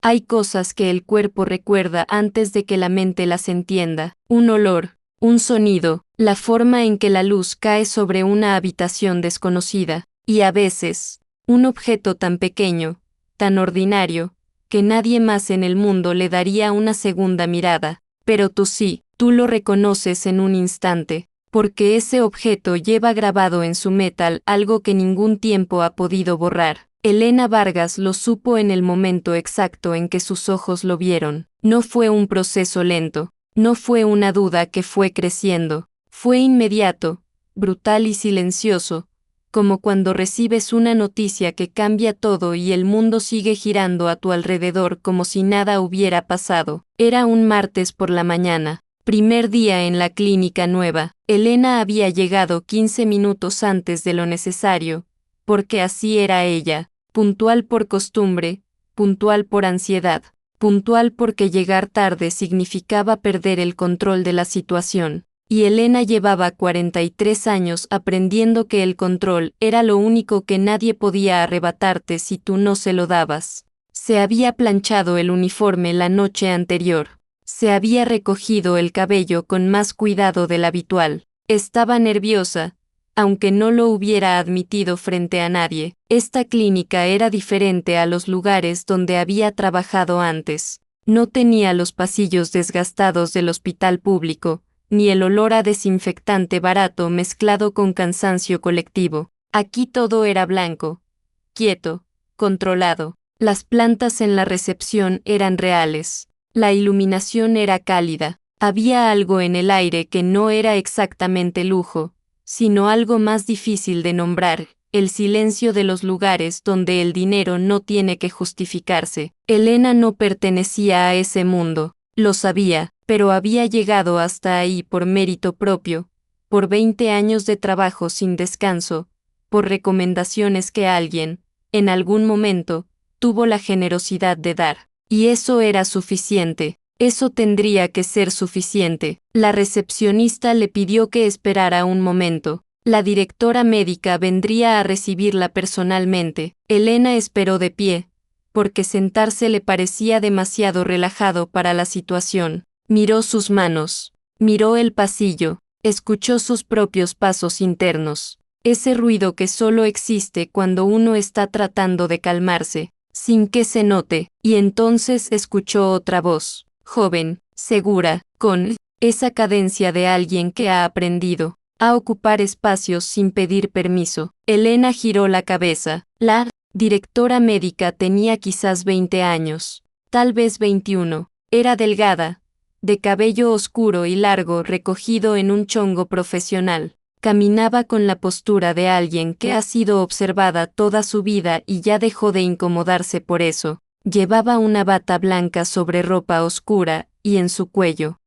Hay cosas que el cuerpo recuerda antes de que la mente las entienda. Un olor, un sonido, la forma en que la luz cae sobre una habitación desconocida, y a veces, un objeto tan pequeño, tan ordinario, que nadie más en el mundo le daría una segunda mirada. Pero tú sí, tú lo reconoces en un instante, porque ese objeto lleva grabado en su metal algo que ningún tiempo ha podido borrar. Elena Vargas lo supo en el momento exacto en que sus ojos lo vieron. No fue un proceso lento, no fue una duda que fue creciendo, fue inmediato, brutal y silencioso, como cuando recibes una noticia que cambia todo y el mundo sigue girando a tu alrededor como si nada hubiera pasado. Era un martes por la mañana, primer día en la clínica nueva. Elena había llegado 15 minutos antes de lo necesario, porque así era ella, puntual por costumbre, puntual por ansiedad, puntual porque llegar tarde significaba perder el control de la situación. Y Elena llevaba 43 años aprendiendo que el control era lo único que nadie podía arrebatarte si tú no se lo dabas. Se había planchado el uniforme la noche anterior. Se había recogido el cabello con más cuidado del habitual. Estaba nerviosa, aunque no lo hubiera admitido frente a nadie. Esta clínica era diferente a los lugares donde había trabajado antes. No tenía los pasillos desgastados del hospital público, ni el olor a desinfectante barato mezclado con cansancio colectivo. Aquí todo era blanco, quieto, controlado. Las plantas en la recepción eran reales. La iluminación era cálida. Había algo en el aire que no era exactamente lujo, sino algo más difícil de nombrar, el silencio de los lugares donde el dinero no tiene que justificarse. Elena no pertenecía a ese mundo, lo sabía, pero había llegado hasta ahí por mérito propio, por 20 años de trabajo sin descanso, por recomendaciones que alguien, en algún momento, tuvo la generosidad de dar. Y eso era suficiente. Eso tendría que ser suficiente. La recepcionista le pidió que esperara un momento. La directora médica vendría a recibirla personalmente. Elena esperó de pie, porque sentarse le parecía demasiado relajado para la situación. Miró sus manos, miró el pasillo, escuchó sus propios pasos internos. Ese ruido que solo existe cuando uno está tratando de calmarse, sin que se note, y entonces escuchó otra voz, joven, segura, con esa cadencia de alguien que ha aprendido a ocupar espacios sin pedir permiso. Elena giró la cabeza. La directora médica tenía quizás 20 años, tal vez 21. Era delgada, de cabello oscuro y largo recogido en un chongo profesional. Caminaba con la postura de alguien que ha sido observada toda su vida y ya dejó de incomodarse por eso. Llevaba una bata blanca sobre ropa oscura, y en su cuello,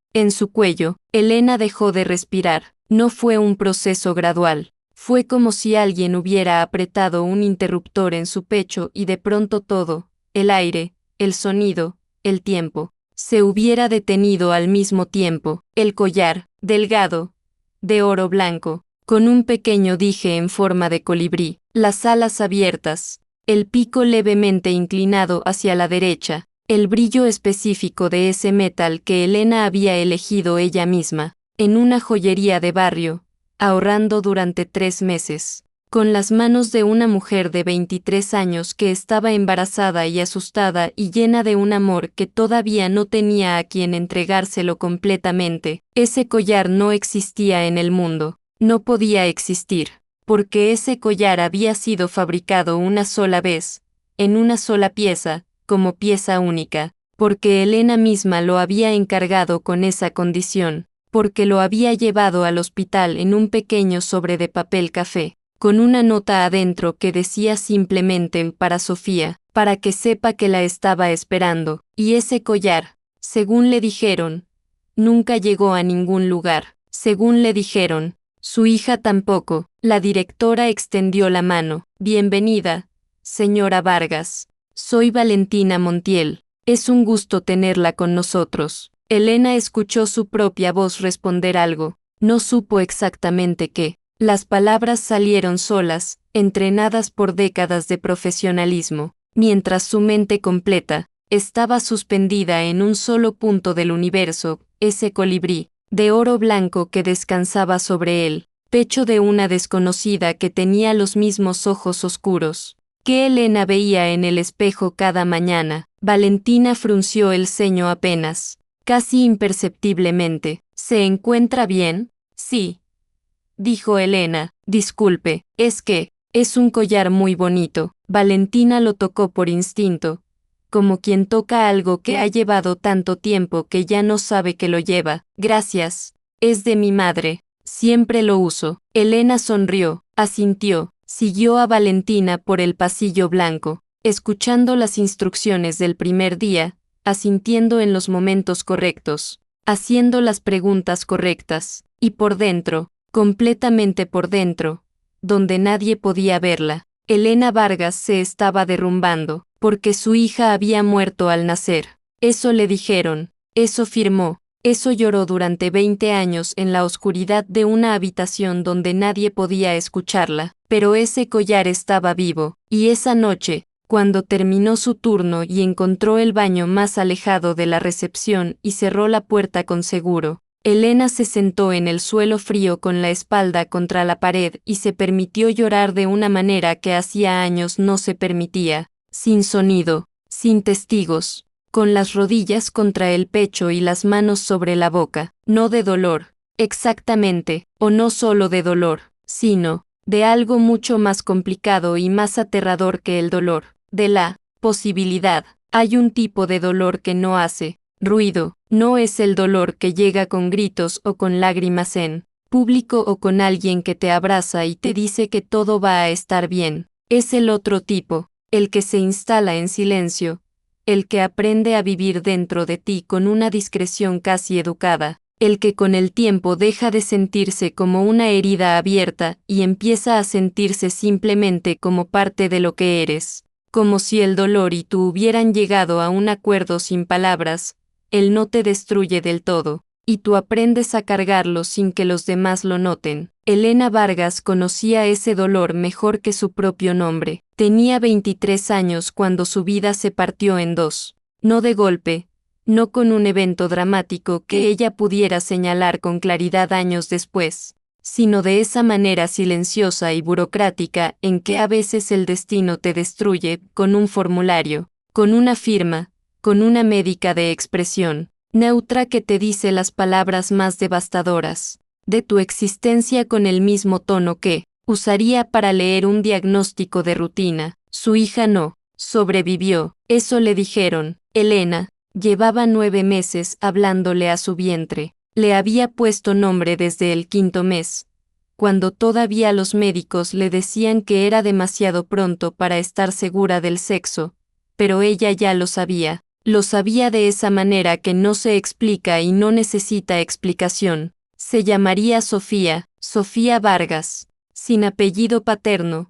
Elena dejó de respirar. No fue un proceso gradual. Fue como si alguien hubiera apretado un interruptor en su pecho y de pronto todo, el aire, el sonido, el tiempo, se hubiera detenido al mismo tiempo. El collar, delgado, de oro blanco, con un pequeño dije en forma de colibrí, las alas abiertas, el pico levemente inclinado hacia la derecha, el brillo específico de ese metal que Elena había elegido ella misma, en una joyería de barrio, ahorrando durante 3 meses, con las manos de una mujer de 23 años que estaba embarazada y asustada y llena de un amor que todavía no tenía a quien entregárselo completamente. Ese collar no existía en el mundo, no podía existir, porque ese collar había sido fabricado una sola vez, en una sola pieza, como pieza única, porque Elena misma lo había encargado con esa condición, porque lo había llevado al hospital en un pequeño sobre de papel café, con una nota adentro que decía simplemente para Sofía, para que sepa que la estaba esperando, y ese collar, según le dijeron, nunca llegó a ningún lugar, según le dijeron, su hija tampoco. La directora extendió la mano. Bienvenida, señora Vargas. Soy Valentina Montiel. Es un gusto tenerla con nosotros. Elena escuchó su propia voz responder algo. No supo exactamente qué. Las palabras salieron solas, entrenadas por décadas de profesionalismo, mientras su mente completa, estaba suspendida en un solo punto del universo, ese colibrí, de oro blanco que descansaba sobre el pecho de una desconocida que tenía los mismos ojos oscuros que Elena veía en el espejo cada mañana. Valentina frunció el ceño apenas, casi imperceptiblemente. ¿Se encuentra bien? Sí, dijo Elena. Disculpe, es un collar muy bonito. Valentina lo tocó por instinto, como quien toca algo que ha llevado tanto tiempo que ya no sabe que lo lleva. Gracias. Es de mi madre. Siempre lo uso. Elena sonrió, asintió, siguió a Valentina por el pasillo blanco, escuchando las instrucciones del primer día, asintiendo en los momentos correctos, haciendo las preguntas correctas, y por dentro, completamente por dentro, donde nadie podía verla, Elena Vargas se estaba derrumbando, porque su hija había muerto al nacer. Eso le dijeron, eso firmó, eso lloró durante 20 años en la oscuridad de una habitación donde nadie podía escucharla, pero ese collar estaba vivo, y esa noche, cuando terminó su turno y encontró el baño más alejado de la recepción y cerró la puerta con seguro, Elena se sentó en el suelo frío con la espalda contra la pared y se permitió llorar de una manera que hacía años no se permitía, sin sonido, sin testigos, con las rodillas contra el pecho y las manos sobre la boca, no de dolor, exactamente, o no solo de dolor, sino de algo mucho más complicado y más aterrador que el dolor, de la posibilidad. Hay un tipo de dolor que no hace ruido, no es el dolor que llega con gritos o con lágrimas en público o con alguien que te abraza y te dice que todo va a estar bien. Es el otro tipo, el que se instala en silencio, el que aprende a vivir dentro de ti con una discreción casi educada, el que con el tiempo deja de sentirse como una herida abierta y empieza a sentirse simplemente como parte de lo que eres, como si el dolor y tú hubieran llegado a un acuerdo sin palabras. Él no te destruye del todo, y tú aprendes a cargarlo sin que los demás lo noten. Elena Vargas conocía ese dolor mejor que su propio nombre. Tenía 23 años cuando su vida se partió en dos. No de golpe, no con un evento dramático que ella pudiera señalar con claridad años después, sino de esa manera silenciosa y burocrática en que a veces el destino te destruye, con un formulario, con una firma, con una médica de expresión neutra que te dice las palabras más devastadoras de tu existencia con el mismo tono que usaría para leer un diagnóstico de rutina. Su hija no sobrevivió, eso le dijeron. Elena llevaba 9 meses hablándole a su vientre. Le había puesto nombre desde el 5.º mes, cuando todavía los médicos le decían que era demasiado pronto para estar segura del sexo, pero ella ya lo sabía de esa manera que no se explica y no necesita explicación. Se llamaría Sofía, Sofía Vargas, sin apellido paterno,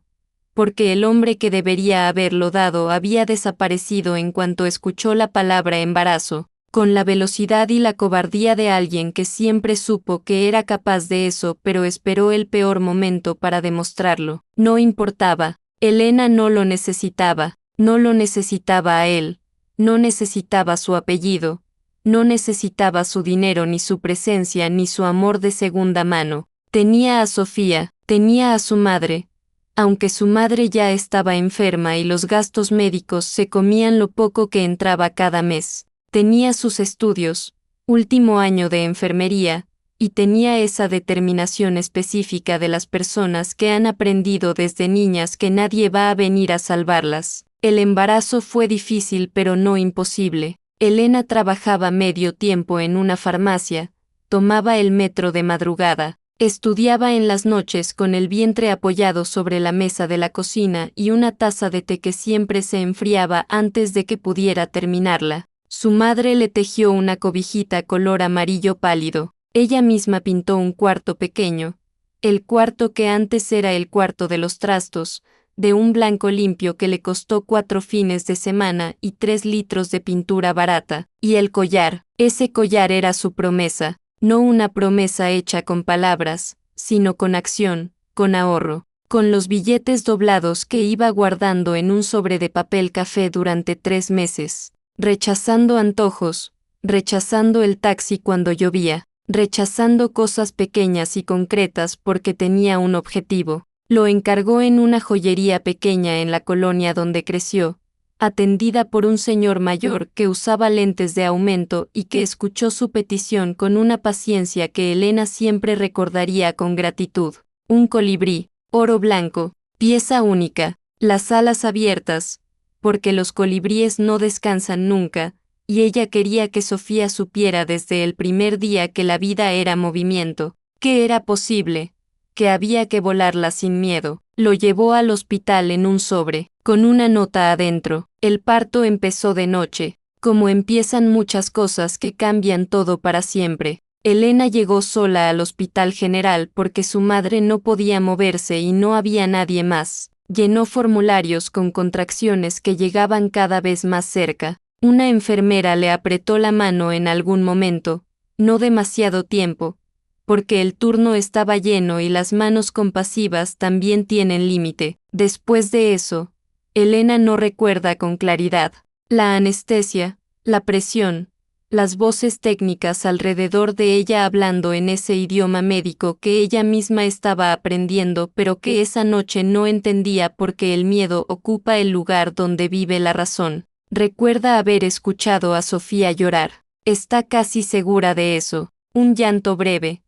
porque el hombre que debería haberlo dado había desaparecido en cuanto escuchó la palabra embarazo, con la velocidad y la cobardía de alguien que siempre supo que era capaz de eso pero esperó el peor momento para demostrarlo. No importaba, Elena no lo necesitaba a él. No necesitaba su apellido, no necesitaba su dinero ni su presencia ni su amor de segunda mano. Tenía a Sofía, tenía a su madre, aunque su madre ya estaba enferma y los gastos médicos se comían lo poco que entraba cada mes. Tenía sus estudios, último año de enfermería, y tenía esa determinación específica de las personas que han aprendido desde niñas que nadie va a venir a salvarlas. El embarazo fue difícil pero no imposible. Elena trabajaba medio tiempo en una farmacia, tomaba el metro de madrugada, estudiaba en las noches con el vientre apoyado sobre la mesa de la cocina y una taza de té que siempre se enfriaba antes de que pudiera terminarla. Su madre le tejió una cobijita color amarillo pálido. Ella misma pintó un cuarto pequeño, el cuarto que antes era el cuarto de los trastos, de un blanco limpio que le costó 4 fines de semana y 3 litros de pintura barata. Y el collar, ese collar era su promesa, no una promesa hecha con palabras, sino con acción, con ahorro, con los billetes doblados que iba guardando en un sobre de papel café durante 3 meses. rechazando antojos, rechazando el taxi cuando llovía, rechazando cosas pequeñas y concretas porque tenía un objetivo. Lo encargó en una joyería pequeña en la colonia donde creció, atendida por un señor mayor que usaba lentes de aumento y que escuchó su petición con una paciencia que Elena siempre recordaría con gratitud. Un colibrí, oro blanco, pieza única, las alas abiertas, porque los colibríes no descansan nunca, y ella quería que Sofía supiera desde el primer día que la vida era movimiento, que era posible, que había que volarla sin miedo. Lo llevó al hospital en un sobre, con una nota adentro. El parto empezó de noche, como empiezan muchas cosas que cambian todo para siempre. Elena llegó sola al hospital general porque su madre no podía moverse y no había nadie más. Llenó formularios con contracciones que llegaban cada vez más cerca. Una enfermera le apretó la mano en algún momento, no demasiado tiempo, porque el turno estaba lleno y las manos compasivas también tienen límite. Después de eso, Elena no recuerda con claridad. La anestesia, la presión, las voces técnicas alrededor de ella hablando en ese idioma médico que ella misma estaba aprendiendo pero que esa noche no entendía porque el miedo ocupa el lugar donde vive la razón. Recuerda haber escuchado a Sofía llorar. Está casi segura de eso. Un llanto breve,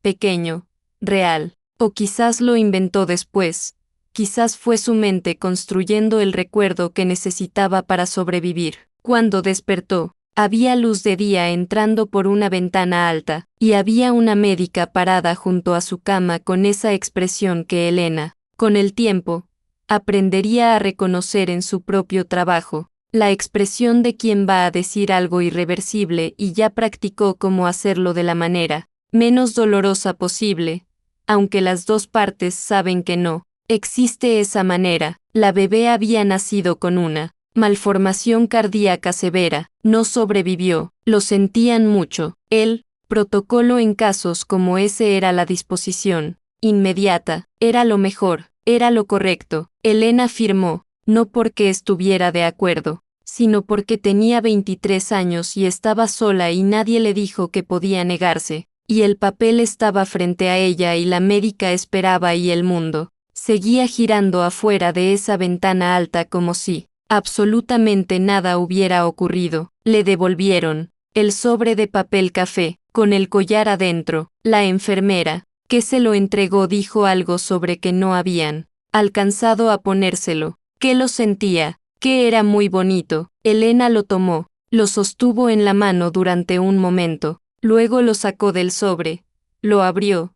pequeño, real. O quizás lo inventó después. Quizás fue su mente construyendo el recuerdo que necesitaba para sobrevivir. Cuando despertó, había luz de día entrando por una ventana alta, y había una médica parada junto a su cama con esa expresión que Elena, con el tiempo, aprendería a reconocer en su propio trabajo. La expresión de quien va a decir algo irreversible y ya practicó cómo hacerlo de la manera menos dolorosa posible, aunque las dos partes saben que no existe esa manera. La bebé había nacido con una malformación cardíaca severa, no sobrevivió, lo sentían mucho. El protocolo en casos como ese era la disposición inmediata, era lo mejor, era lo correcto. Elena firmó, no porque estuviera de acuerdo, sino porque tenía 23 años y estaba sola y nadie le dijo que podía negarse, y el papel estaba frente a ella y la médica esperaba y el mundo seguía girando afuera de esa ventana alta como si absolutamente nada hubiera ocurrido. Le devolvieron el sobre de papel café, con el collar adentro. La enfermera, que se lo entregó, dijo algo sobre que no habían alcanzado a ponérselo, que lo sentía, que era muy bonito. Elena lo tomó, lo sostuvo en la mano durante un momento, luego lo sacó del sobre, lo abrió,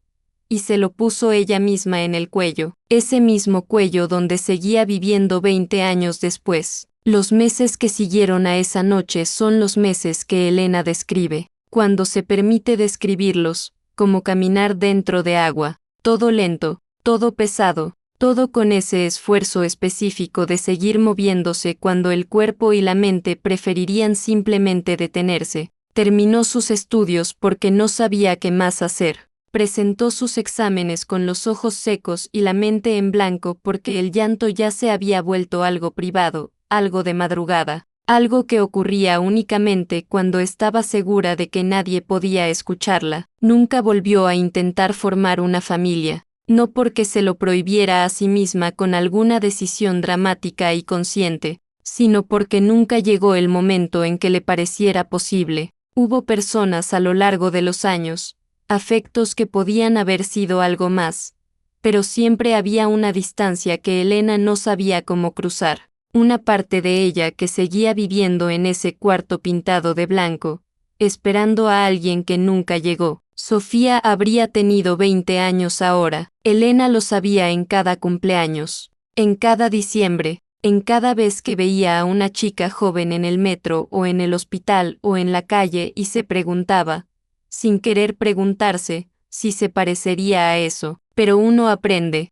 y se lo puso ella misma en el cuello, ese mismo cuello donde seguía viviendo 20 años después. Los meses que siguieron a esa noche son los meses que Elena describe, cuando se permite describirlos, como caminar dentro de agua, todo lento, todo pesado, todo con ese esfuerzo específico de seguir moviéndose cuando el cuerpo y la mente preferirían simplemente detenerse. Terminó sus estudios porque no sabía qué más hacer. Presentó sus exámenes con los ojos secos y la mente en blanco porque el llanto ya se había vuelto algo privado, algo de madrugada, algo que ocurría únicamente cuando estaba segura de que nadie podía escucharla. Nunca volvió a intentar formar una familia, no porque se lo prohibiera a sí misma con alguna decisión dramática y consciente, sino porque nunca llegó el momento en que le pareciera posible. Hubo personas a lo largo de los años, afectos que podían haber sido algo más, pero siempre había una distancia que Elena no sabía cómo cruzar, una parte de ella que seguía viviendo en ese cuarto pintado de blanco, esperando a alguien que nunca llegó. Sofía habría tenido 20 años ahora. Elena lo sabía en cada cumpleaños, en cada diciembre, en cada vez que veía a una chica joven en el metro o en el hospital o en la calle y se preguntaba, sin querer preguntarse, si se parecería a eso. Pero uno aprende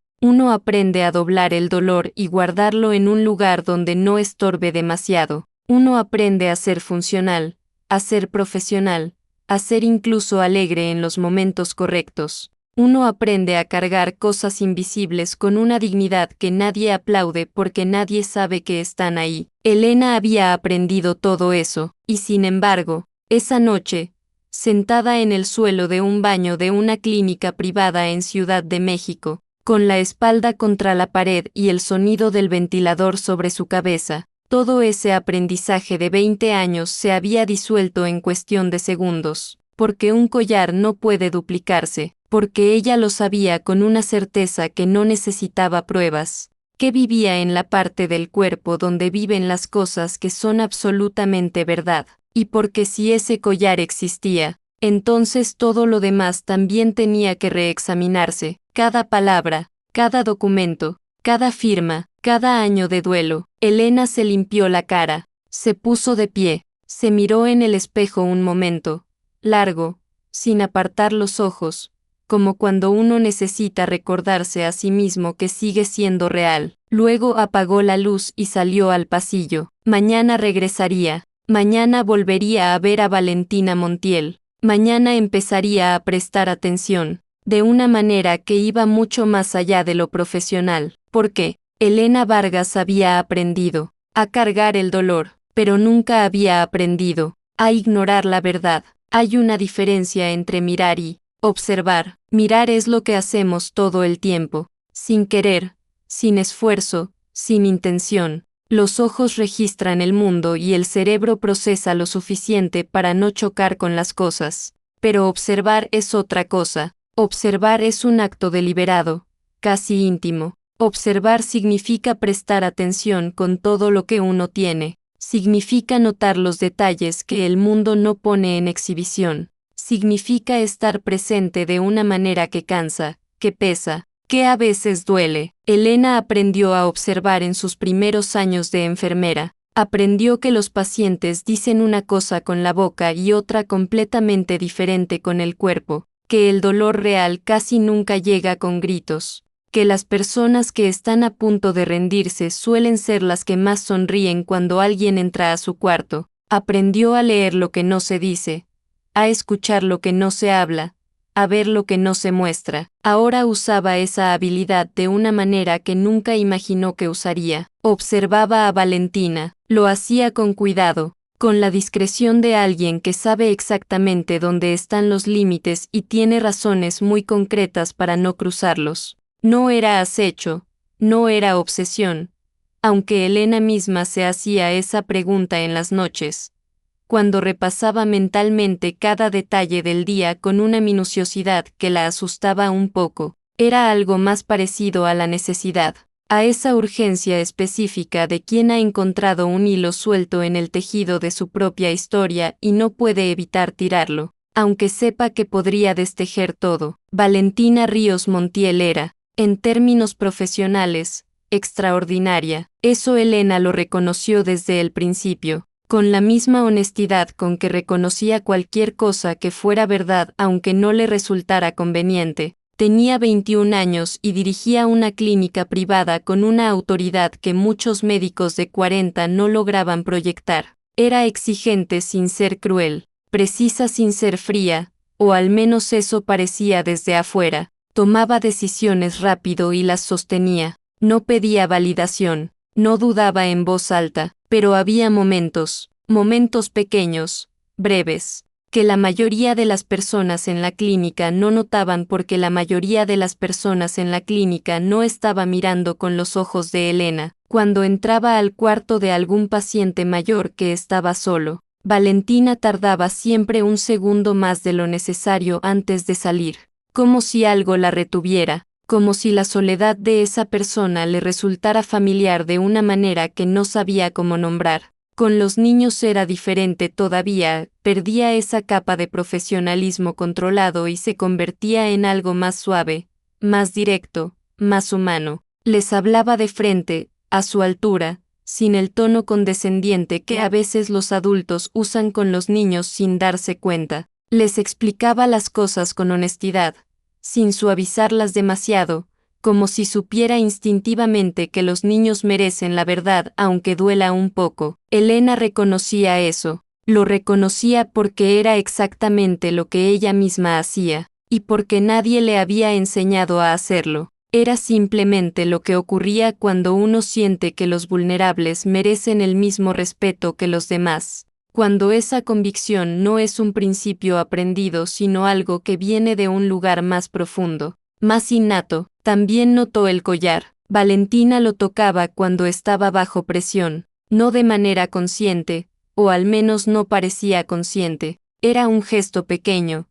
a doblar el dolor y guardarlo en un lugar donde no estorbe demasiado. Uno aprende a ser funcional, a ser profesional, a ser incluso alegre en los momentos correctos. Uno aprende a cargar cosas invisibles con una dignidad que nadie aplaude porque nadie sabe que están ahí. Elena había aprendido todo eso, y sin embargo, esa noche, sentada en el suelo de un baño de una clínica privada en Ciudad de México, con la espalda contra la pared y el sonido del ventilador sobre su cabeza, todo ese aprendizaje de 20 años se había disuelto en cuestión de segundos, porque un collar no puede duplicarse, porque ella lo sabía con una certeza que no necesitaba pruebas, que vivía en la parte del cuerpo donde viven las cosas que son absolutamente verdad, y porque si ese collar existía, entonces todo lo demás también tenía que reexaminarse, cada palabra, cada documento, cada firma, cada año de duelo. Elena se limpió la cara, se puso de pie, se miró en el espejo un momento, largo, sin apartar los ojos, como cuando uno necesita recordarse a sí mismo que sigue siendo real. Luego apagó la luz y salió al pasillo. Mañana regresaría, mañana volvería a ver a Valentina Montiel, mañana empezaría a prestar atención, de una manera que iba mucho más allá de lo profesional, porque Elena Vargas había aprendido a cargar el dolor, pero nunca había aprendido a ignorar la verdad. Hay una diferencia entre mirar y observar. Mirar es lo que hacemos todo el tiempo, sin querer, sin esfuerzo, sin intención. Los ojos registran el mundo y el cerebro procesa lo suficiente para no chocar con las cosas. Pero observar es otra cosa. Observar es un acto deliberado, casi íntimo. Observar significa prestar atención con todo lo que uno tiene. Significa notar los detalles que el mundo no pone en exhibición. Significa estar presente de una manera que cansa, que pesa, que a veces duele. Elena aprendió a observar en sus primeros años de enfermera. Aprendió que los pacientes dicen una cosa con la boca y otra completamente diferente con el cuerpo, que el dolor real casi nunca llega con gritos, que las personas que están a punto de rendirse suelen ser las que más sonríen cuando alguien entra a su cuarto. Aprendió a leer lo que no se dice, a escuchar lo que no se habla, a ver lo que no se muestra. Ahora usaba esa habilidad de una manera que nunca imaginó que usaría. Observaba a Valentina, lo hacía con cuidado, con la discreción de alguien que sabe exactamente dónde están los límites y tiene razones muy concretas para no cruzarlos. No era acecho, no era obsesión, aunque Elena misma se hacía esa pregunta en las noches, cuando repasaba mentalmente cada detalle del día con una minuciosidad que la asustaba un poco. Era algo más parecido a la necesidad, a esa urgencia específica de quien ha encontrado un hilo suelto en el tejido de su propia historia y no puede evitar tirarlo, aunque sepa que podría destejer todo. Valentina Ríos Montiel era, en términos profesionales, extraordinaria. Eso Elena lo reconoció desde el principio, con la misma honestidad con que reconocía cualquier cosa que fuera verdad aunque no le resultara conveniente. Tenía 21 años y dirigía una clínica privada con una autoridad que muchos médicos de 40 no lograban proyectar. Era exigente sin ser cruel, precisa sin ser fría, o al menos eso parecía desde afuera. Tomaba decisiones rápido y las sostenía. No pedía validación, no dudaba en voz alta, pero había momentos pequeños, breves, que la mayoría de las personas en la clínica no notaban porque la mayoría de las personas en la clínica no estaba mirando con los ojos de Elena. Cuando entraba al cuarto de algún paciente mayor que estaba solo, Valentina tardaba siempre un segundo más de lo necesario antes de salir, como si algo la retuviera, como si la soledad de esa persona le resultara familiar de una manera que no sabía cómo nombrar. Con los niños era diferente todavía, perdía esa capa de profesionalismo controlado y se convertía en algo más suave, más directo, más humano. Les hablaba de frente, a su altura, sin el tono condescendiente que a veces los adultos usan con los niños sin darse cuenta. Les explicaba las cosas con honestidad, sin suavizarlas demasiado, como si supiera instintivamente que los niños merecen la verdad aunque duela un poco. Elena reconocía eso, lo reconocía porque era exactamente lo que ella misma hacía. y porque nadie le había enseñado a hacerlo. Era simplemente lo que ocurría cuando uno siente que los vulnerables merecen el mismo respeto que los demás. Cuando esa convicción no es un principio aprendido sino algo que viene de un lugar más profundo, más innato. También notó el collar. Valentina lo tocaba cuando estaba bajo presión, no de manera consciente, o al menos no parecía consciente. Era un gesto pequeño,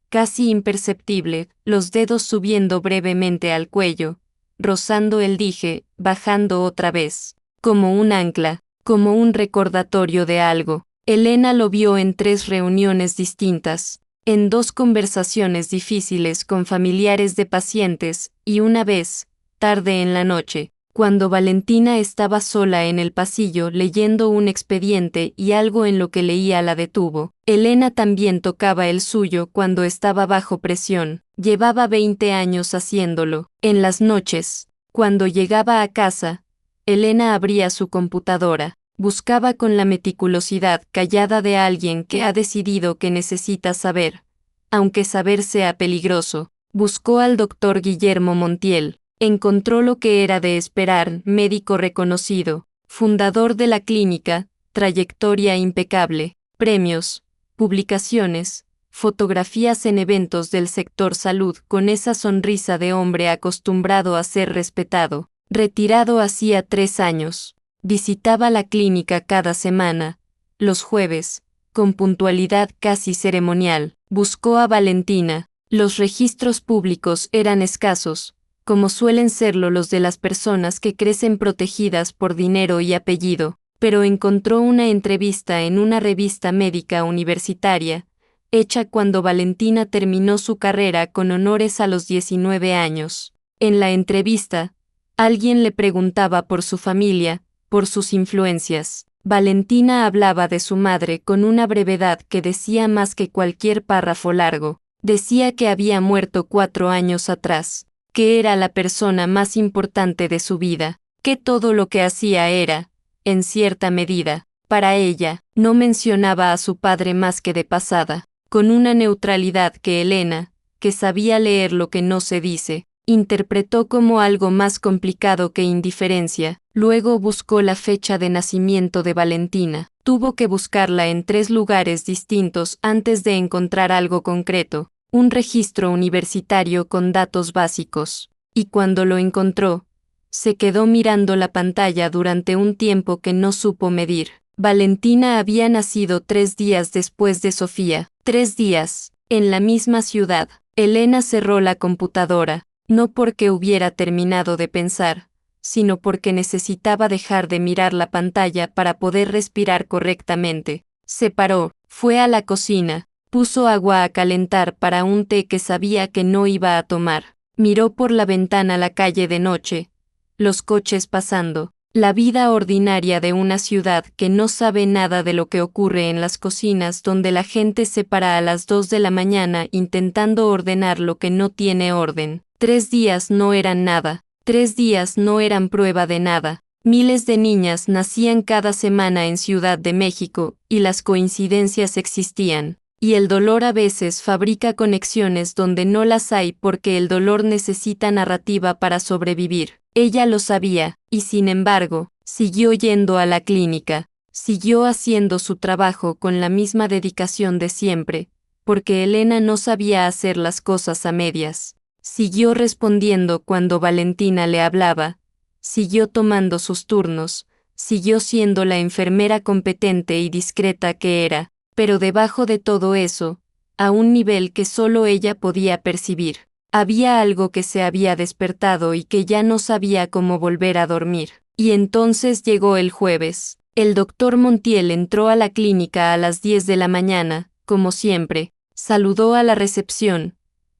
casi imperceptible, los dedos subiendo brevemente al cuello, rozando el dije, bajando otra vez, como un ancla, como un recordatorio de algo. Elena lo vio en 3 reuniones distintas, en 2 conversaciones difíciles con familiares de pacientes, y una vez, tarde en la noche, cuando Valentina estaba sola en el pasillo leyendo un expediente y algo en lo que leía la detuvo. Elena también tocaba el suyo cuando estaba bajo presión. Llevaba 20 años haciéndolo. En las noches, cuando llegaba a casa, Elena abría su computadora. Buscaba con la meticulosidad callada de alguien que ha decidido que necesita saber, aunque saber sea peligroso. Buscó al doctor Guillermo Montiel. Encontró lo que era de esperar, médico reconocido, fundador de la clínica, trayectoria impecable, premios, publicaciones, fotografías en eventos del sector salud con esa sonrisa de hombre acostumbrado a ser respetado. Retirado hacía 3 años. Visitaba la clínica cada semana, los jueves, con puntualidad casi ceremonial. Buscó a Valentina. Los registros públicos eran escasos, como suelen serlo los de las personas que crecen protegidas por dinero y apellido, pero encontró una entrevista en una revista médica universitaria, hecha cuando Valentina terminó su carrera con honores a los 19 años. En la entrevista, alguien le preguntaba por su familia, por sus influencias. Valentina hablaba de su madre con una brevedad que decía más que cualquier párrafo largo. Decía que había muerto 4 años atrás, que era la persona más importante de su vida, que todo lo que hacía era, en cierta medida, para ella. No mencionaba a su padre más que de pasada, con una neutralidad que Elena, que sabía leer lo que no se dice, interpretó como algo más complicado que indiferencia. Luego buscó la fecha de nacimiento de Valentina. Tuvo que buscarla en 3 lugares distintos antes de encontrar algo concreto, un registro universitario con datos básicos. Y cuando lo encontró, se quedó mirando la pantalla durante un tiempo que no supo medir. Valentina había nacido 3 días después de Sofía. 3 días, en la misma ciudad. Elena cerró la computadora, no porque hubiera terminado de pensar, sino porque necesitaba dejar de mirar la pantalla para poder respirar correctamente. Se paró, fue a la cocina, puso agua a calentar para un té que sabía que no iba a tomar. Miró por la ventana la calle de noche, los coches pasando, la vida ordinaria de una ciudad que no sabe nada de lo que ocurre en las cocinas donde la gente se para a las 2 de la mañana intentando ordenar lo que no tiene orden. 3 días no eran nada. 3 días no eran prueba de nada. Miles de niñas nacían cada semana en Ciudad de México, y las coincidencias existían. Y el dolor a veces fabrica conexiones donde no las hay porque el dolor necesita narrativa para sobrevivir. Ella lo sabía, y sin embargo, siguió yendo a la clínica, siguió haciendo su trabajo con la misma dedicación de siempre, porque Elena no sabía hacer las cosas a medias. Siguió respondiendo cuando Valentina le hablaba, siguió tomando sus turnos, siguió siendo la enfermera competente y discreta que era, pero debajo de todo eso, a un nivel que solo ella podía percibir, había algo que se había despertado y que ya no sabía cómo volver a dormir. Y entonces llegó el jueves. El doctor Montiel entró a la clínica a las 10 de la mañana, como siempre, saludó a la recepción,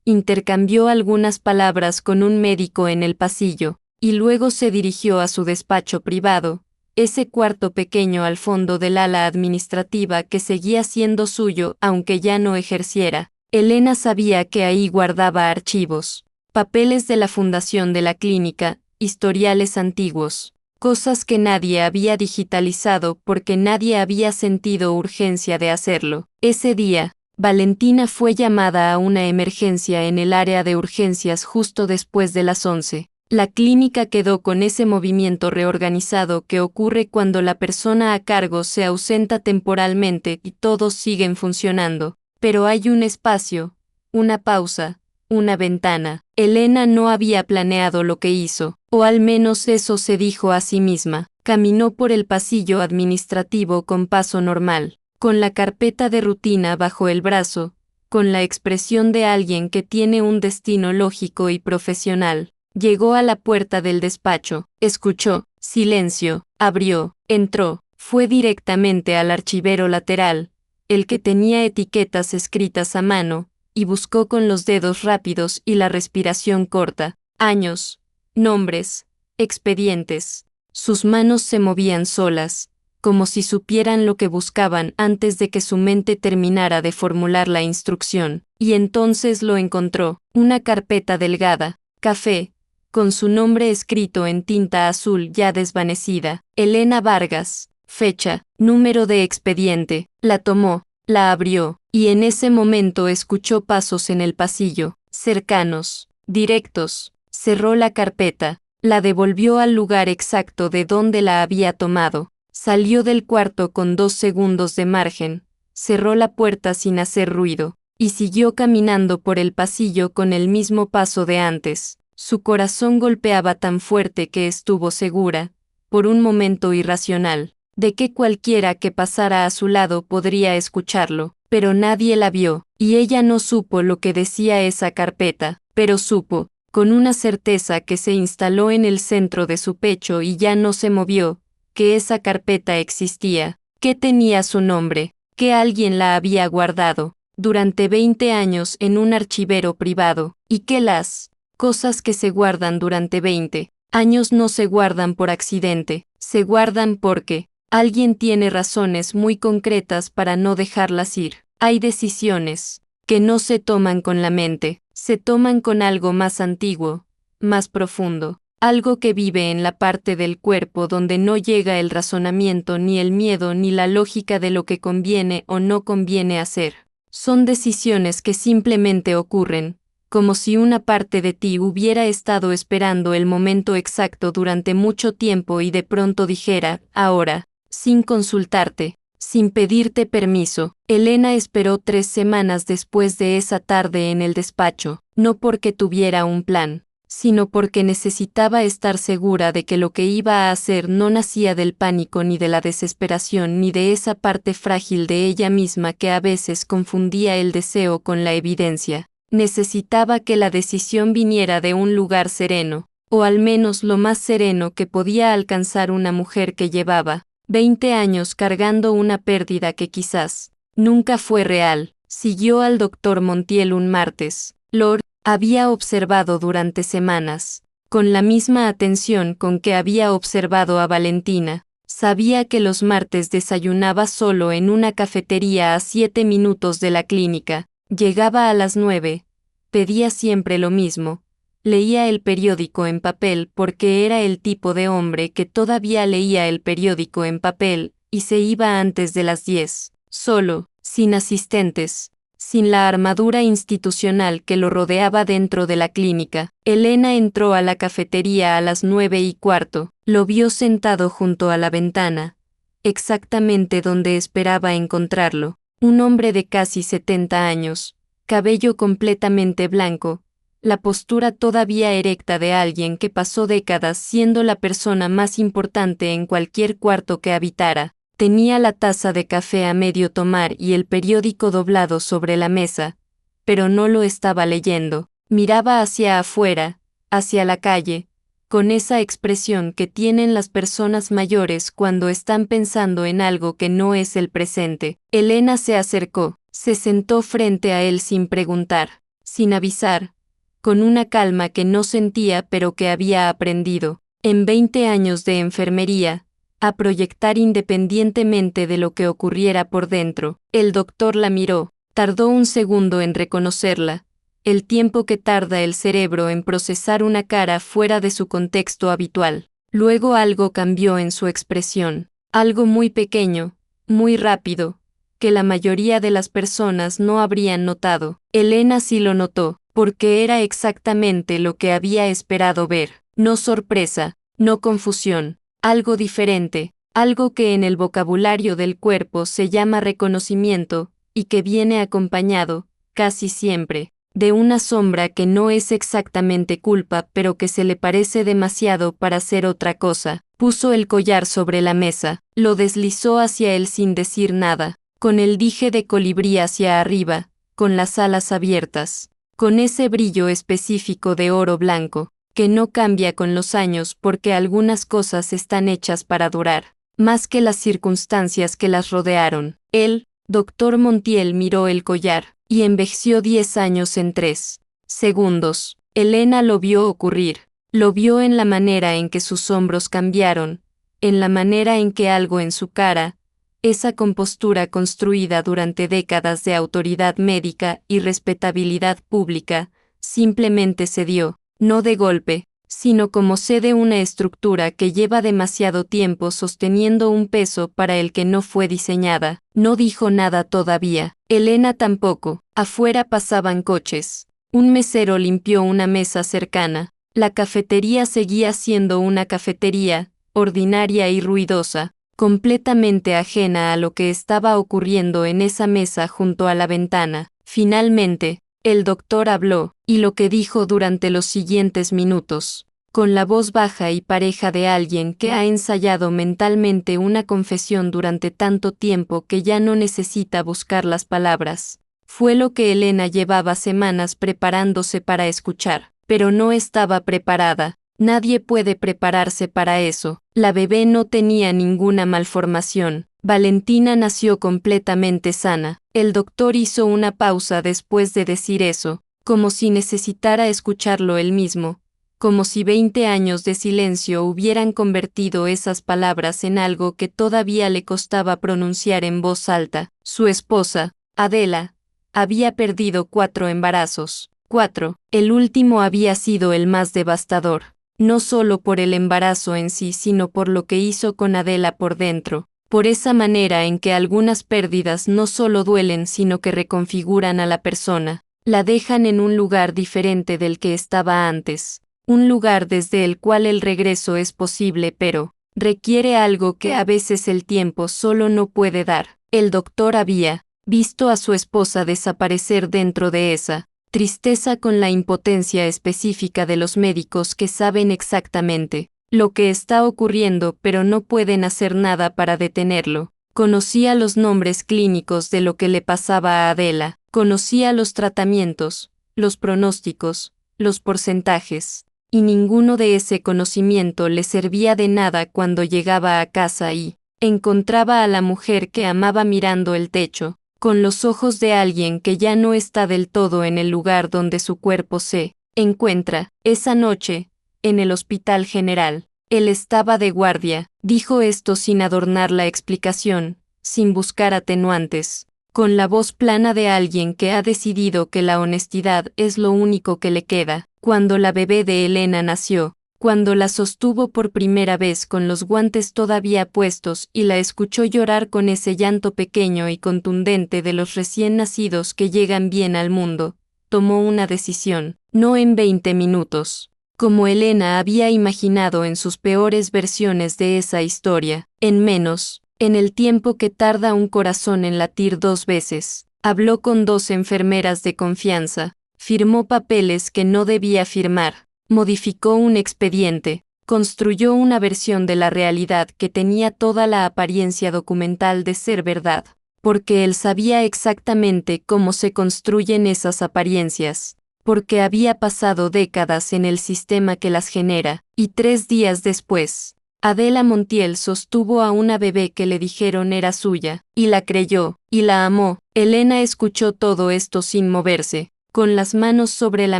intercambió algunas palabras con un médico en el pasillo, y luego se dirigió a su despacho privado, ese cuarto pequeño al fondo del ala administrativa que seguía siendo suyo aunque ya no ejerciera. Elena sabía que ahí guardaba archivos, papeles de la fundación de la clínica, historiales antiguos, cosas que nadie había digitalizado porque nadie había sentido urgencia de hacerlo. Ese día, Valentina fue llamada a una emergencia en el área de urgencias justo después de las 11. La clínica quedó con ese movimiento reorganizado que ocurre cuando la persona a cargo se ausenta temporalmente y todos siguen funcionando, pero hay un espacio, una pausa, una ventana. Elena no había planeado lo que hizo, o al menos eso se dijo a sí misma. Caminó por el pasillo administrativo con paso normal, con la carpeta de rutina bajo el brazo, con la expresión de alguien que tiene un destino lógico y profesional. Llegó a la puerta del despacho, escuchó, silencio, abrió, entró, fue directamente al archivero lateral, el que tenía etiquetas escritas a mano, y buscó con los dedos rápidos y la respiración corta, años, nombres, expedientes. Sus manos se movían solas, como si supieran lo que buscaban antes de que su mente terminara de formular la instrucción, y entonces lo encontró, una carpeta delgada, café, con su nombre escrito en tinta azul ya desvanecida, Elena Vargas, fecha, número de expediente. La tomó, la abrió, y en ese momento escuchó pasos en el pasillo, cercanos, directos. Cerró la carpeta, la devolvió al lugar exacto de donde la había tomado, salió del cuarto con 2 segundos de margen, cerró la puerta sin hacer ruido, y siguió caminando por el pasillo con el mismo paso de antes. Su corazón golpeaba tan fuerte que estuvo segura, por un momento irracional, de que cualquiera que pasara a su lado podría escucharlo, pero nadie la vio, y ella no supo lo que decía esa carpeta, pero supo, con una certeza que se instaló en el centro de su pecho y ya no se movió, que esa carpeta existía, que tenía su nombre, que alguien la había guardado, durante 20 años en un archivero privado, y que las cosas que se guardan durante 20 años no se guardan por accidente, se guardan porque alguien tiene razones muy concretas para no dejarlas ir. Hay decisiones que no se toman con la mente, se toman con algo más antiguo, más profundo, algo que vive en la parte del cuerpo donde no llega el razonamiento ni el miedo ni la lógica de lo que conviene o no conviene hacer. Son decisiones que simplemente ocurren, como si una parte de ti hubiera estado esperando el momento exacto durante mucho tiempo y de pronto dijera, ahora, sin consultarte, sin pedirte permiso. Elena esperó 3 semanas después de esa tarde en el despacho, no porque tuviera un plan, sino porque necesitaba estar segura de que lo que iba a hacer no nacía del pánico ni de la desesperación ni de esa parte frágil de ella misma que a veces confundía el deseo con la evidencia. Necesitaba que la decisión viniera de un lugar sereno, o al menos lo más sereno que podía alcanzar una mujer que llevaba 20 años cargando una pérdida que quizás nunca fue real. Siguió al doctor Montiel un martes. Lord había observado durante semanas, con la misma atención con que había observado a Valentina. Sabía que los martes desayunaba solo en una cafetería a 7 minutos de la clínica. Llegaba a las 9, pedía siempre lo mismo, leía el periódico en papel porque era el tipo de hombre que todavía leía el periódico en papel, y se iba antes de las 10, solo, sin asistentes, sin la armadura institucional que lo rodeaba dentro de la clínica. Elena entró a la cafetería a las 9:15, lo vio sentado junto a la ventana, exactamente donde esperaba encontrarlo. Un hombre de casi 70 años, cabello completamente blanco, la postura todavía erecta de alguien que pasó décadas siendo la persona más importante en cualquier cuarto que habitara. Tenía la taza de café a medio tomar y el periódico doblado sobre la mesa, pero no lo estaba leyendo. Miraba hacia afuera, hacia la calle, con esa expresión que tienen las personas mayores cuando están pensando en algo que no es el presente. Elena se acercó, se sentó frente a él sin preguntar, sin avisar, con una calma que no sentía pero que había aprendido, en 20 años de enfermería, a proyectar independientemente de lo que ocurriera por dentro. El doctor la miró, tardó un segundo en reconocerla, el tiempo que tarda el cerebro en procesar una cara fuera de su contexto habitual. Luego algo cambió en su expresión, algo muy pequeño, muy rápido, que la mayoría de las personas no habrían notado. Elena sí lo notó, porque era exactamente lo que había esperado ver. No sorpresa, no confusión, algo diferente, algo que en el vocabulario del cuerpo se llama reconocimiento, y que viene acompañado, casi siempre, de una sombra que no es exactamente culpa pero que se le parece demasiado para ser otra cosa. Puso el collar sobre la mesa, lo deslizó hacia él sin decir nada, con el dije de colibrí hacia arriba, con las alas abiertas, con ese brillo específico de oro blanco, que no cambia con los años porque algunas cosas están hechas para durar, más que las circunstancias que las rodearon. Él, Dr. Montiel, miró el collar, y envejeció 10 años en 3 segundos. Elena lo vio ocurrir, lo vio en la manera en que sus hombros cambiaron, en la manera en que algo en su cara, esa compostura construida durante décadas de autoridad médica y respetabilidad pública, simplemente cedió, no de golpe, sino como cede una estructura que lleva demasiado tiempo sosteniendo un peso para el que no fue diseñada. No dijo nada todavía. Elena tampoco. Afuera pasaban coches. Un mesero limpió una mesa cercana. La cafetería seguía siendo una cafetería, ordinaria y ruidosa, completamente ajena a lo que estaba ocurriendo en esa mesa junto a la ventana. Finalmente, el doctor habló, y lo que dijo durante los siguientes minutos, con la voz baja y pareja de alguien que ha ensayado mentalmente una confesión durante tanto tiempo que ya no necesita buscar las palabras, fue lo que Elena llevaba semanas preparándose para escuchar, pero no estaba preparada. Nadie puede prepararse para eso. La bebé no tenía ninguna malformación. Valentina nació completamente sana. El doctor hizo una pausa después de decir eso, como si necesitara escucharlo él mismo, como si 20 años de silencio hubieran convertido esas palabras en algo que todavía le costaba pronunciar en voz alta. Su esposa, Adela, había perdido 4 embarazos. 4. El último había sido el más devastador, no solo por el embarazo en sí, sino por lo que hizo con Adela por dentro, por esa manera en que algunas pérdidas no solo duelen sino que reconfiguran a la persona, la dejan en un lugar diferente del que estaba antes, un lugar desde el cual el regreso es posible pero requiere algo que a veces el tiempo solo no puede dar. El doctor había visto a su esposa desaparecer dentro de esa tristeza con la impotencia específica de los médicos que saben exactamente lo que está ocurriendo pero no pueden hacer nada para detenerlo. Conocía los nombres clínicos de lo que le pasaba a Adela, conocía los tratamientos, los pronósticos, los porcentajes, y ninguno de ese conocimiento le servía de nada cuando llegaba a casa y encontraba a la mujer que amaba mirando el techo, con los ojos de alguien que ya no está del todo en el lugar donde su cuerpo se encuentra. Esa noche, en el Hospital General, él estaba de guardia. Dijo esto sin adornar la explicación, sin buscar atenuantes, con la voz plana de alguien que ha decidido que la honestidad es lo único que le queda. Cuando la bebé de Elena nació, cuando la sostuvo por primera vez con los guantes todavía puestos y la escuchó llorar con ese llanto pequeño y contundente de los recién nacidos que llegan bien al mundo, tomó una decisión, no en 20 minutos, como Elena había imaginado en sus peores versiones de esa historia, en menos, en el tiempo que tarda un corazón en latir 2 veces. Habló con 2 enfermeras de confianza, firmó papeles que no debía firmar, modificó un expediente, construyó una versión de la realidad que tenía toda la apariencia documental de ser verdad, porque él sabía exactamente cómo se construyen esas apariencias, porque había pasado décadas en el sistema que las genera, y 3 días después, Adela Montiel sostuvo a una bebé que le dijeron era suya, y la creyó, y la amó. Elena escuchó todo esto sin moverse, con las manos sobre la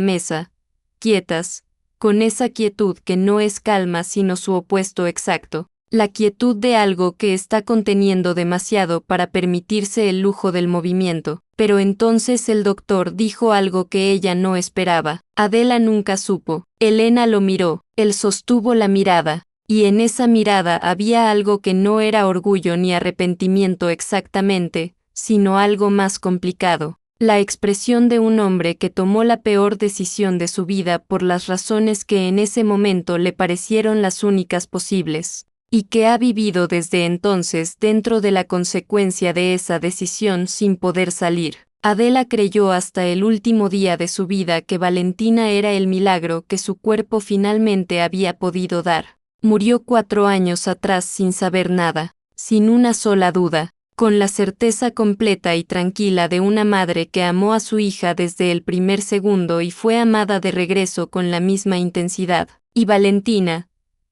mesa, quietas, con esa quietud que no es calma sino su opuesto exacto, la quietud de algo que está conteniendo demasiado para permitirse el lujo del movimiento. Pero entonces el doctor dijo algo que ella no esperaba. Adela nunca supo. Elena lo miró, él sostuvo la mirada, y en esa mirada había algo que no era orgullo ni arrepentimiento exactamente, sino algo más complicado. La expresión de un hombre que tomó la peor decisión de su vida por las razones que en ese momento le parecieron las únicas posibles, y que ha vivido desde entonces dentro de la consecuencia de esa decisión sin poder salir. Adela creyó hasta el último día de su vida que Valentina era el milagro que su cuerpo finalmente había podido dar. Murió 4 años atrás sin saber nada, sin una sola duda, con la certeza completa y tranquila de una madre que amó a su hija desde el primer segundo y fue amada de regreso con la misma intensidad. Y Valentina,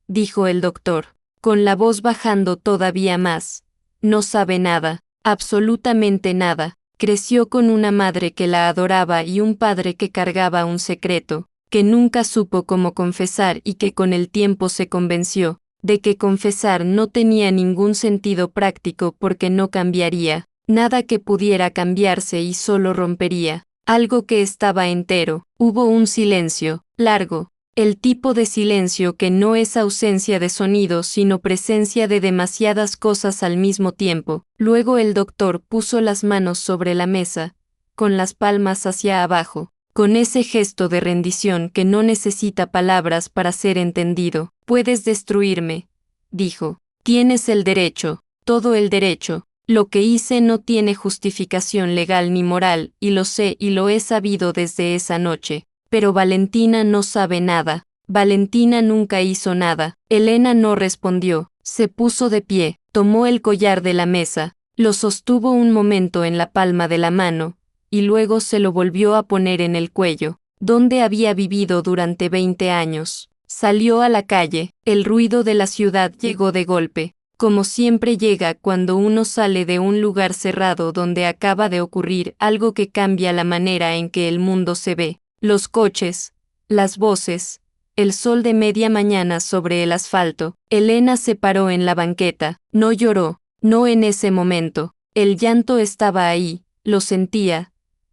dijo el doctor, con la voz bajando todavía más, no sabe nada, absolutamente nada. Creció con una madre que la adoraba y un padre que cargaba un secreto, que nunca supo cómo confesar y que con el tiempo se convenció de que confesar no tenía ningún sentido práctico porque no cambiaría, nada que pudiera cambiarse y solo rompería, algo que estaba entero. Hubo un silencio, largo, el tipo de silencio que no es ausencia de sonido sino presencia de demasiadas cosas al mismo tiempo. Luego el doctor puso las manos sobre la mesa, con las palmas hacia abajo, con ese gesto de rendición que no necesita palabras para ser entendido. Puedes destruirme, dijo. Tienes el derecho, todo el derecho. Lo que hice no tiene justificación legal ni moral, y lo sé y lo he sabido desde esa noche. Pero Valentina no sabe nada. Valentina nunca hizo nada. Elena no respondió. Se puso de pie, tomó el collar de la mesa, lo sostuvo un momento en la palma de la mano, y luego se lo volvió a poner en el cuello, donde había vivido durante 20 años. Salió a la calle. El ruido de la ciudad llegó de golpe, como siempre llega cuando uno sale de un lugar cerrado donde acaba de ocurrir algo que cambia la manera en que el mundo se ve. Los coches, las voces, el sol de media mañana sobre el asfalto. Elena se paró en la banqueta. No lloró, no en ese momento. El llanto estaba ahí, lo sentía,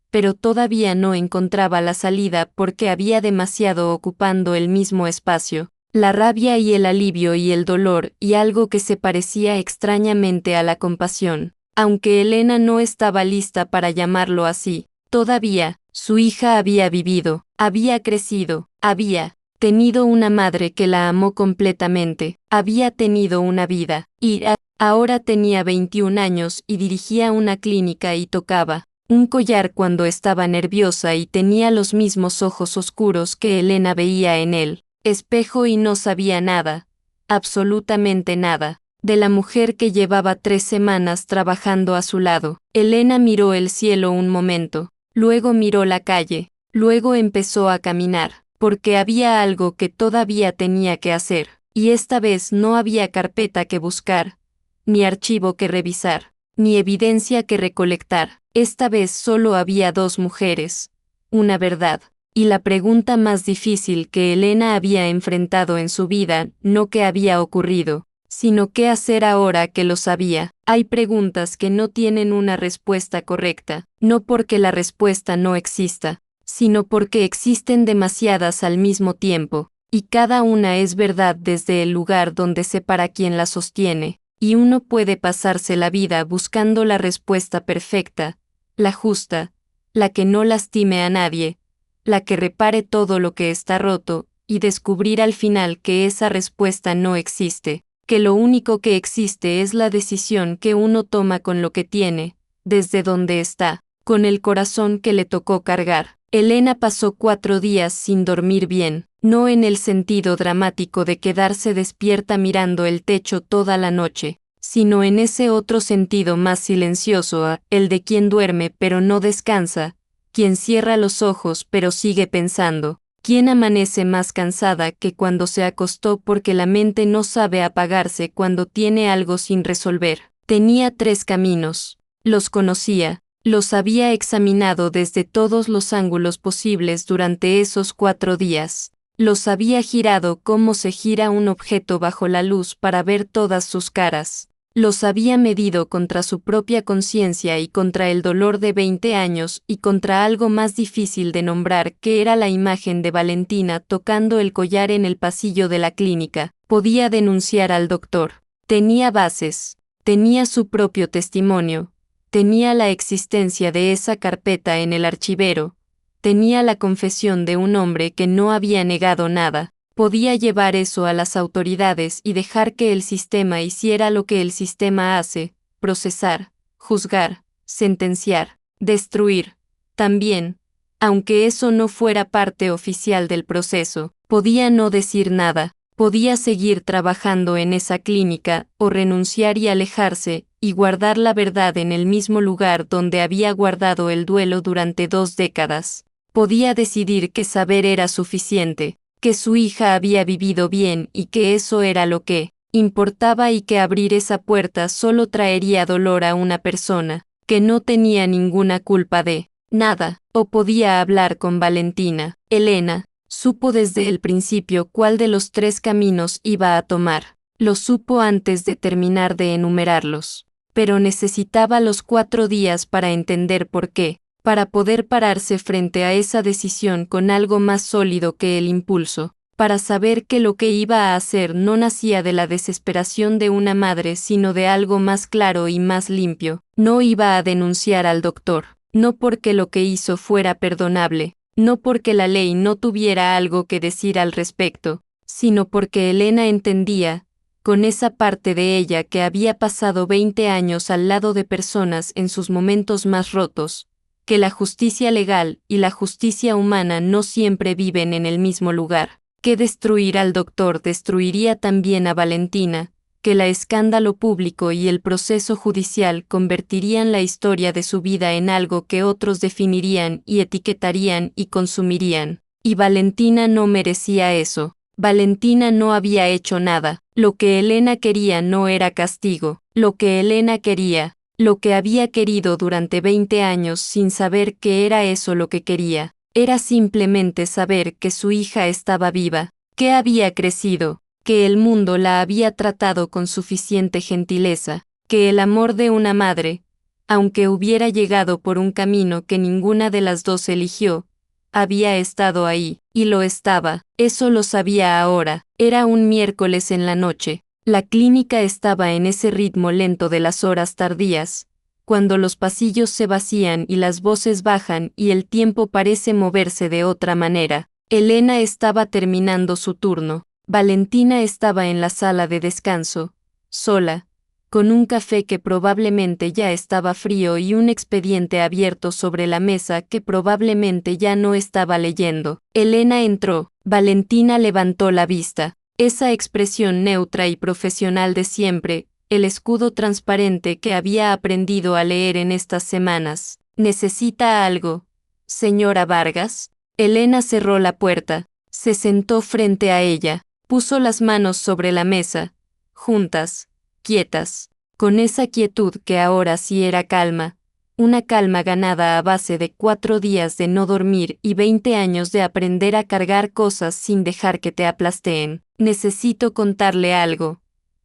pero todavía no encontraba la salida porque había demasiado ocupando el mismo espacio. La rabia y el alivio y el dolor y algo que se parecía extrañamente a la compasión, aunque Elena no estaba lista para llamarlo así. Todavía, su hija había vivido, había crecido, había tenido una madre que la amó completamente, había tenido una vida, y ahora tenía 21 años y dirigía una clínica y tocaba un collar cuando estaba nerviosa y tenía los mismos ojos oscuros que Elena veía en él, espejo, y no sabía nada, absolutamente nada, de la mujer que llevaba 3 semanas trabajando a su lado. Elena miró el cielo un momento, luego miró la calle, luego empezó a caminar, porque había algo que todavía tenía que hacer, y esta vez no había carpeta que buscar, ni archivo que revisar, ni evidencia que recolectar. Esta vez solo había 2 mujeres, una verdad, y la pregunta más difícil que Elena había enfrentado en su vida, no qué había ocurrido, sino qué hacer ahora que lo sabía. Hay preguntas que no tienen una respuesta correcta, no porque la respuesta no exista, sino porque existen demasiadas al mismo tiempo, y cada una es verdad desde el lugar donde se para quien la sostiene, y uno puede pasarse la vida buscando la respuesta perfecta, la justa, la que no lastime a nadie, la que repare todo lo que está roto, y descubrir al final que esa respuesta no existe, que lo único que existe es la decisión que uno toma con lo que tiene, desde donde está, con el corazón que le tocó cargar. Elena pasó 4 días sin dormir bien, no en el sentido dramático de quedarse despierta mirando el techo toda la noche, sino en ese otro sentido más silencioso, el de quien duerme pero no descansa, quien cierra los ojos pero sigue pensando, quien amanece más cansada que cuando se acostó porque la mente no sabe apagarse cuando tiene algo sin resolver. Tenía 3 caminos, los conocía, los había examinado desde todos los ángulos posibles durante esos 4 días. Los había girado como se gira un objeto bajo la luz para ver todas sus caras. Los había medido contra su propia conciencia y contra el dolor de 20 años y contra algo más difícil de nombrar que era la imagen de Valentina tocando el collar en el pasillo de la clínica. Podía denunciar al doctor. Tenía bases. Tenía su propio testimonio. tenía la existencia de esa carpeta en el archivero, tenía la confesión de un hombre que no había negado nada. Podía llevar eso a las autoridades y dejar que el sistema hiciera lo que el sistema hace: procesar, juzgar, sentenciar, destruir. También, aunque eso no fuera parte oficial del proceso, podía no decir nada, podía seguir trabajando en esa clínica, o renunciar y alejarse, y guardar la verdad en el mismo lugar donde había guardado el duelo durante 2 décadas. Podía decidir que saber era suficiente, que su hija había vivido bien y que eso era lo que importaba, y que abrir esa puerta solo traería dolor a una persona que no tenía ninguna culpa de nada. O podía hablar con Valentina. Elena supo desde el principio cuál de los 3 caminos iba a tomar. Lo supo antes de terminar de enumerarlos. Pero necesitaba los 4 días para entender por qué, para poder pararse frente a esa decisión con algo más sólido que el impulso, para saber que lo que iba a hacer no nacía de la desesperación de una madre, sino de algo más claro y más limpio. No iba a denunciar al doctor, no porque lo que hizo fuera perdonable, no porque la ley no tuviera algo que decir al respecto, sino porque Elena entendía, con esa parte de ella que había pasado 20 años al lado de personas en sus momentos más rotos, que la justicia legal y la justicia humana no siempre viven en el mismo lugar, que destruir al doctor destruiría también a Valentina, que el escándalo público y el proceso judicial convertirían la historia de su vida en algo que otros definirían y etiquetarían y consumirían. Y Valentina no merecía eso. Valentina no había hecho nada. Lo que Elena quería no era castigo. Lo que Elena quería, lo que había querido durante 20 años sin saber que era eso lo que quería, era simplemente saber que su hija estaba viva, que había crecido, que el mundo la había tratado con suficiente gentileza, que el amor de una madre, aunque hubiera llegado por un camino que ninguna de las dos eligió, había estado ahí, y lo estaba. Eso lo sabía ahora. Era un miércoles en la noche. La clínica estaba en ese ritmo lento de las horas tardías, cuando los pasillos se vacían y las voces bajan y el tiempo parece moverse de otra manera. Elena estaba terminando su turno. Valentina estaba en la sala de descanso, sola, con un café que probablemente ya estaba frío y un expediente abierto sobre la mesa que probablemente ya no estaba leyendo. Elena entró. Valentina levantó la vista. Esa expresión neutra y profesional de siempre, el escudo transparente que había aprendido a leer en estas semanas. ¿Necesita algo, señora Vargas? Elena cerró la puerta, se sentó frente a ella, puso las manos sobre la mesa, juntas, quietas, con esa quietud que ahora sí era calma, una calma ganada a base de 4 días de no dormir y 20 años de aprender a cargar cosas sin dejar que te aplasteen. Necesito contarle algo,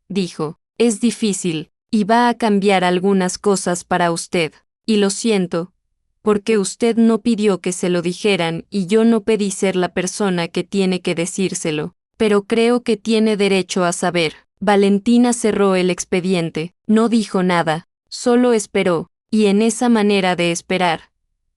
dijo. Es difícil, y va a cambiar algunas cosas para usted, y lo siento, porque usted no pidió que se lo dijeran y yo no pedí ser la persona que tiene que decírselo, pero creo que tiene derecho a saber. Valentina cerró el expediente, no dijo nada, solo esperó, y en esa manera de esperar,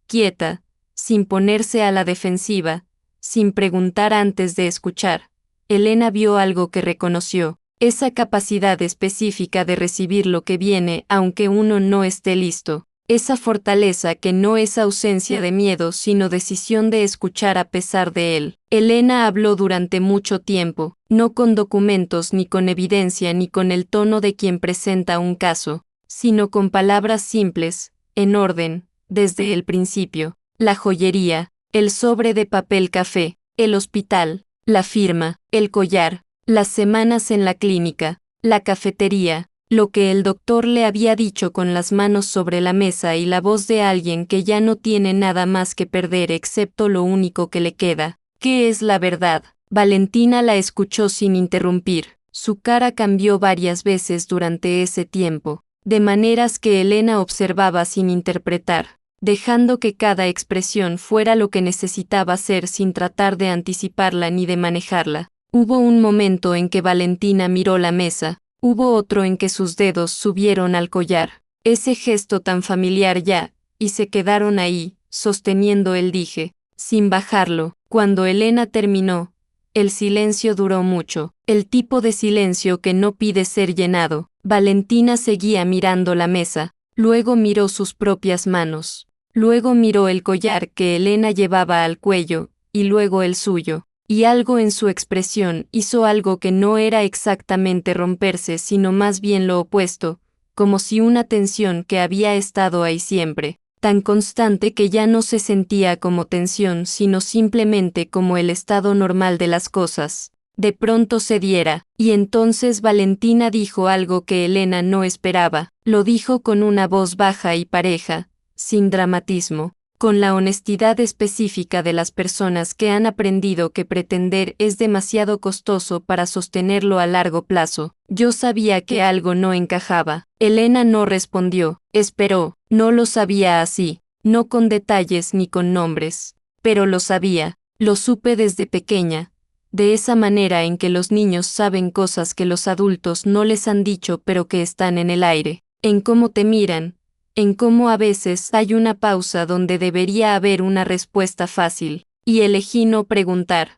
quieta, sin ponerse a la defensiva, sin preguntar antes de escuchar, Elena vio algo que reconoció, esa capacidad específica de recibir lo que viene aunque uno no esté listo, esa fortaleza que no es ausencia de miedo sino decisión de escuchar a pesar de él. Elena habló durante mucho tiempo, no con documentos ni con evidencia ni con el tono de quien presenta un caso, sino con palabras simples, en orden, desde el principio, la joyería, el sobre de papel café, el hospital, la firma, el collar, las semanas en la clínica, la cafetería, lo que el doctor le había dicho con las manos sobre la mesa y la voz de alguien que ya no tiene nada más que perder excepto lo único que le queda. ¿Qué es la verdad? Valentina la escuchó sin interrumpir. Su cara cambió varias veces durante ese tiempo, de maneras que Elena observaba sin interpretar, dejando que cada expresión fuera lo que necesitaba ser sin tratar de anticiparla ni de manejarla. Hubo un momento en que Valentina miró la mesa, hubo otro en que sus dedos subieron al collar, ese gesto tan familiar ya, y se quedaron ahí, sosteniendo el dije, sin bajarlo. Cuando Elena terminó, el silencio duró mucho, el tipo de silencio que no pide ser llenado. Valentina seguía mirando la mesa, luego miró sus propias manos, luego miró el collar que Elena llevaba al cuello, y luego el suyo, y algo en su expresión hizo algo que no era exactamente romperse, sino más bien lo opuesto, como si una tensión que había estado ahí siempre, tan constante que ya no se sentía como tensión, sino simplemente como el estado normal de las cosas, de pronto cediera, y entonces Valentina dijo algo que Elena no esperaba, lo dijo con una voz baja y pareja, sin dramatismo, con la honestidad específica de las personas que han aprendido que pretender es demasiado costoso para sostenerlo a largo plazo. Yo sabía que algo no encajaba. Elena no respondió, esperó, no lo sabía así, no con detalles ni con nombres, pero lo sabía, lo supe desde pequeña, de esa manera en que los niños saben cosas que los adultos no les han dicho pero que están en el aire, en cómo te miran, en cómo a veces hay una pausa donde debería haber una respuesta fácil, y elegí no preguntar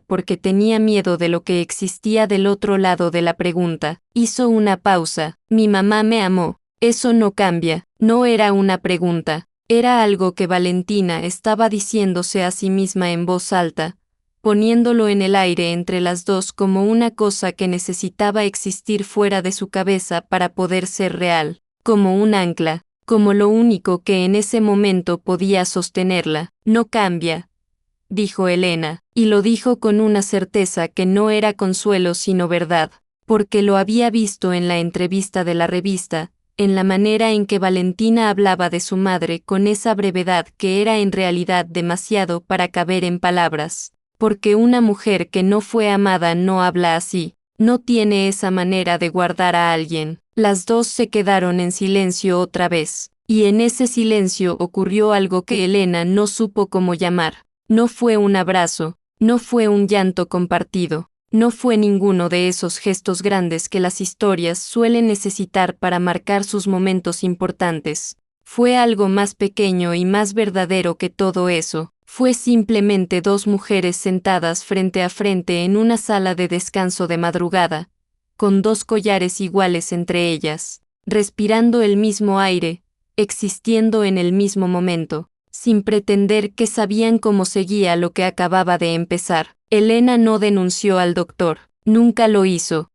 porque tenía miedo de lo que existía del otro lado de la pregunta. Hizo una pausa, mi mamá me amó, eso no cambia, no era una pregunta, era algo que Valentina estaba diciéndose a sí misma en voz alta, poniéndolo en el aire entre las dos como una cosa que necesitaba existir fuera de su cabeza para poder ser real, como un ancla, como lo único que en ese momento podía sostenerla. No cambia, dijo Elena, y lo dijo con una certeza que no era consuelo sino verdad, porque lo había visto en la entrevista de la revista, en la manera en que Valentina hablaba de su madre con esa brevedad que era en realidad demasiado para caber en palabras, porque una mujer que no fue amada no habla así, no tiene esa manera de guardar a alguien. Las dos se quedaron en silencio otra vez, y en ese silencio ocurrió algo que Elena no supo cómo llamar. No fue un abrazo, no fue un llanto compartido, no fue ninguno de esos gestos grandes que las historias suelen necesitar para marcar sus momentos importantes. Fue algo más pequeño y más verdadero que todo eso. Fue simplemente dos mujeres sentadas frente a frente en una sala de descanso de madrugada, con dos collares iguales entre ellas, respirando el mismo aire, existiendo en el mismo momento, sin pretender que sabían cómo seguía lo que acababa de empezar. Elena no denunció al doctor, nunca lo hizo,